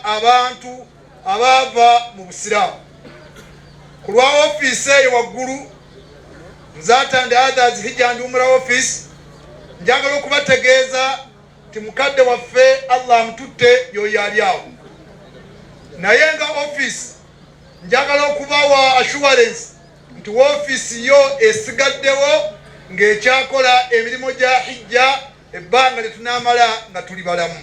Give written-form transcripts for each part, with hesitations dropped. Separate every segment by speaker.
Speaker 1: abantu abava mu Busiraamu ku lwa ofiisi eyo waggulu Nzata and others hijja and umra office njagala okubategeeza ti mukadde waffe Allah amututte yoyo ali awo naye nga office njagala okubawa assurance nti office yo esigaddewo ng'ekyakola emirimu gya hijja ebbanga lyetunamala nga tuli balamu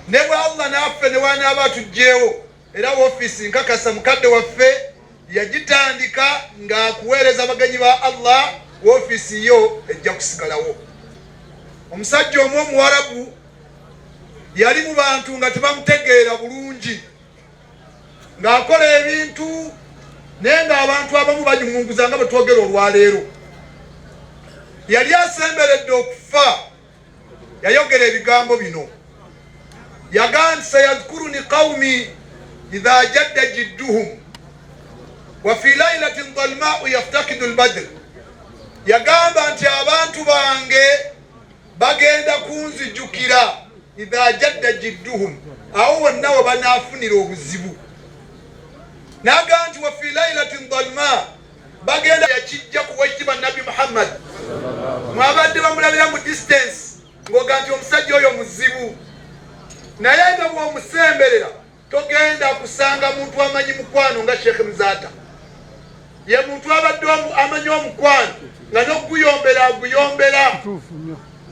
Speaker 1: ne bwe Allah naffe ne wanaaba tujjeewo era office nkakasa mukadde waffe yagitandika ng'akuweereza abagenyi ba Allah office yo ejja kusigalawo. Omusajja omwo omuwarabu yali mu bantu nga tebamutegeera bulungi ng'akola ebintu naye ng'abantu abamu bagimunguza nga bwe twogera olwaleero. Yali asemberedde okufa yayogera ebigambo bino yagamba nti sayadhkuruni qawmi idha jadda jidduhum wa fi laylatin dhalma'u yaftakidu albadr. Yagamba nti abantu bange bagenda kunzijukira idha jadda jidduhum awo wonna we banaafunira obuzibu. N'agamba nti wa fi laylatin dhalma bagenda yakijja kuwekitiibwa Nabi Muhammad mwabadde bamulabira mu distance ng'oga nti omusajja oyo muzibu naye nga bw'omusemberera togenda kusanga muntu amanyi mukwano nga Sheikh Mzata. Ye muntu abadde amanyi omukwano nga n'okuyombera aguyombera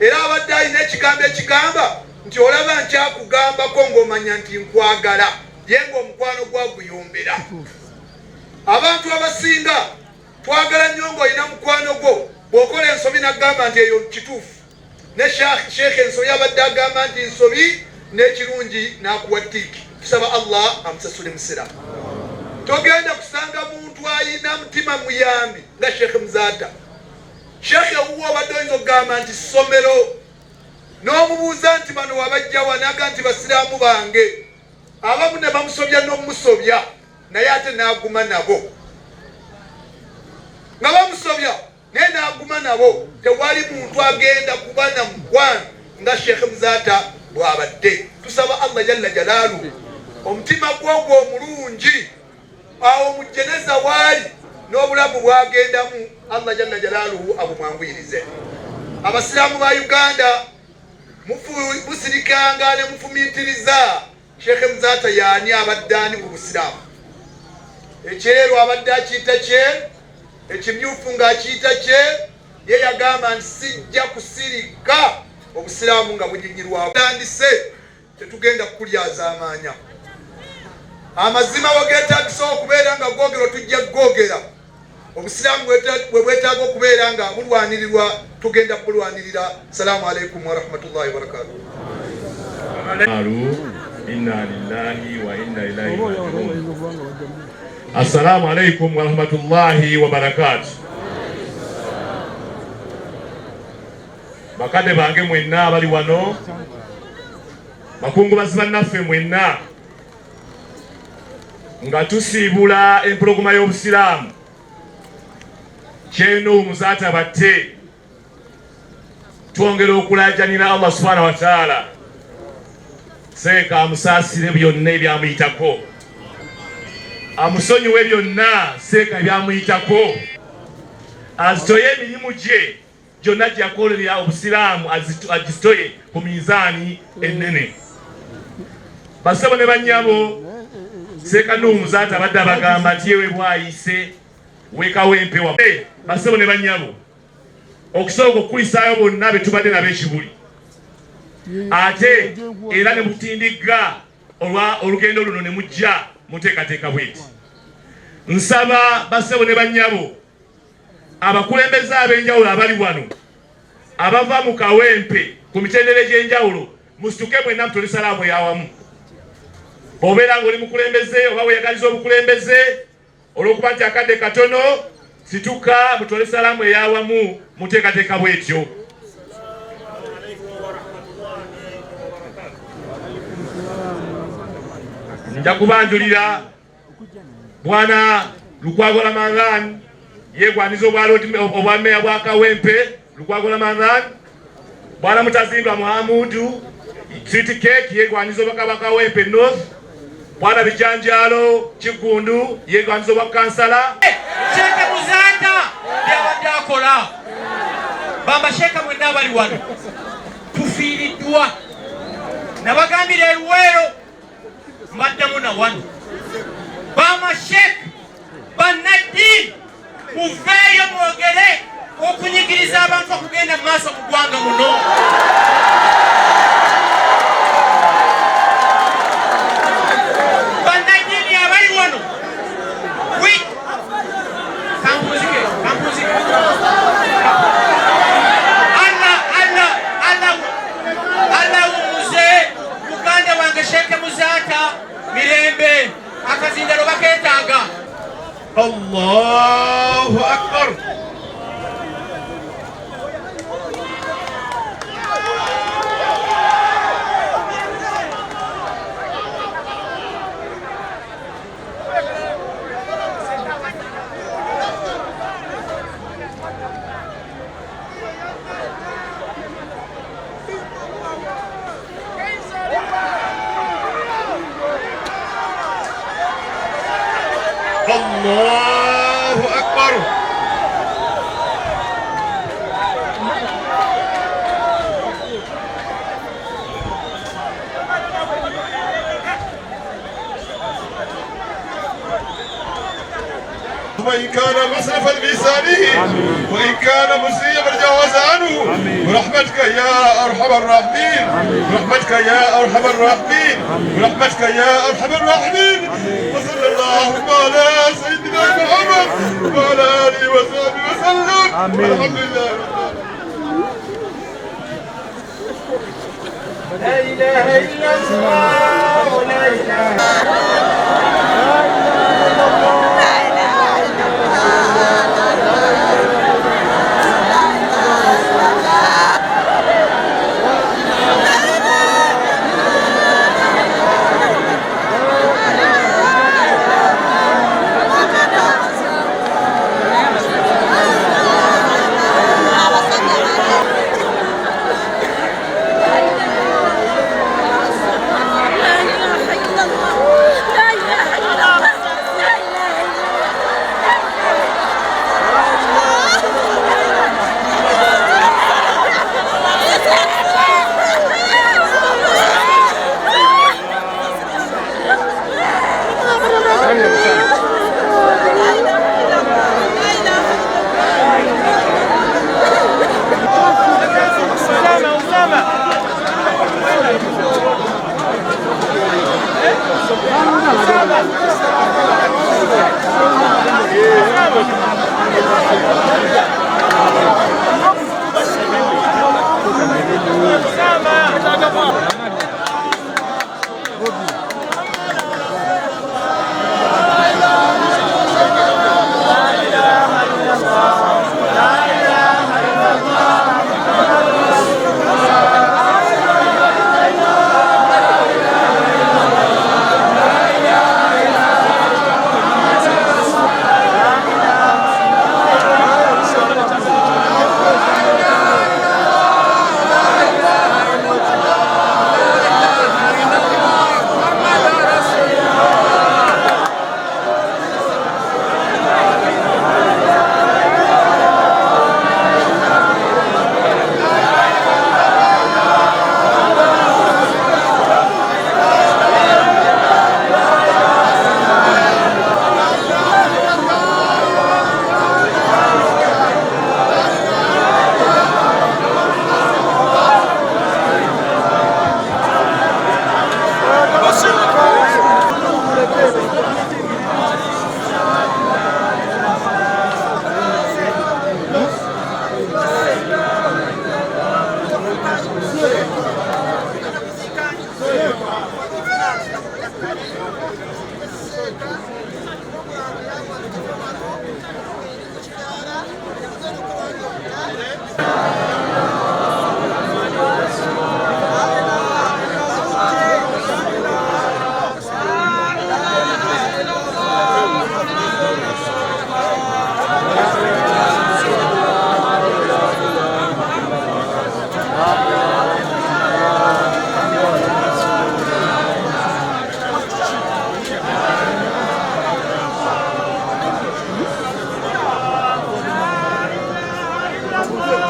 Speaker 1: era abadde alina ekigambo ekigamba nti olaba nkyakugambako ng'omanya nti nkwagala ye ng'omukwano gw'aguyombera. Abantu abasinga twagala nnyo ng'olina mukwano gwo bw'okola ensobi n'agamba nti eyo kituufu ne Sheikh ensobi abadde agamba nti nsobi n'ekirungi n'akuwa ttiiki. Tusaba Allah amusasule musira. Togenda kusanga muntu ayina mutima muyambi nga Sheikh Mzata. Sheikh owuwo obadde oyinza okugamba nti ssomero n'omubuuza nti bano wabajja wanaga nti basiraamu bange abamu ne bamusobya n'omusobya naye ate n'aguma nabo nga bamusobya naye n'aguma nabo. Tewali muntu agenda kuba na mukwano nga Sheikh Mzata bw'abadde. Tusaba Allah jalla jalaaluhu omutima gwogwo omulungi awo mujeneza waali n'obulamu bwagendamu Allah jalla jalaaluhu abumwanguyirize. Abasiraamu ba Uganda musirikanga ne mufumiitiriza Sheikh Mzata yaani abadde ani mu Busiraamu. Ekyeru abadde akiyita kyeru, ekimyufu ng'akiyita kyeru. Ye yagamba nti sijja kusirika Obusiraamu nga bunyinyirwawo. Tandise tetugenda kukulyaza amaanya. Amazima wageetagisa okubeera nga googera tujja googera. Obusiraamu bwe bwetaaga okubeera nga bulwanirirwa tugenda bulwanirira. Salaamu alaikum wa rahmatullahi wa barakatuh.
Speaker 2: Inna lillahi wa inna ilaihi raji'un. Assalamu alaikum wa rahmatullahi wa barakatuh. Bakadde bange mwenna abali wano, bakungubazi bannaffe mwenna, nga tusiibula empologoma y'Obusiraamu kyeno Mzata batte, twongera okulaajanira Allah subhanahu wa ta'ala seeka amusaasire byonna ebyamuyitako, amusonyiwe byonna seeka ebyamuyitako, azitoye emirimu gye gyonna gyakolera Obusiraamu agizitoye ku mizaani ennene. Basebo ne bannyabo seeka Mzata abadde abagamba nti yewe bwayise wekawo empewa. Basebo ne bannyabo okusooka okukulisaayo bonna be tubadde n'ab'ekibuli ate era ne mutindigga olugendo luno ne mujja muteekateeka bweti. Nsaba basebo ne bannyabo abakulembeze ab'enjawulo abali wano abava mu kawempe ku mitendera egy'enjawulo musituke mwenna mutole salaamu eyawamu. Obeera ng'oli mukulembeze oba weyagaliza obukulembeze olw'okuba nti akadde katono situka mutole salaamu eyawamu muteekateeka bwetyo. Nja kubanjulira Bwana Lukwago Ramadhan yegwaniza obwa meya bwa Kawempe Lukwago Ramadhan, Bwana Mutazimba Muhamudu City Cake yegwaniza bakabaka wepe North. Bwana Bijanjalo Kigundu yegwaniza bakansala.
Speaker 3: Sheka Muzata byabadakola. Bamba sheka mwenda bali wano. Tufiiriddwa. Nabagambira Luweero mbaddamu na wano. Bama shek banaddi muveeyo mwogere okunyigiriza abantu okugenda mu maaso mu ggwanga muno. Banaddiini abali wano kampuzike Allah umuze muganda wange Sheke Muzata mirembe akazindalo baketaaga.
Speaker 2: Allahu Akbar. Allahu Akbar. وإن كان مصرفا بلسانه وإن كان مسيئا فليتجاوز عنه برحمتك يا أرحم الراحمين برحمتك يا أرحم الراحمين برحمتك يا أرحم الراحمين. وصلى اللهم على سيدنا محمد وعلى آله وصحبه وسلم والحمد لله رب العالمين.
Speaker 3: لا إله إلا الله لا إله
Speaker 1: Thank you.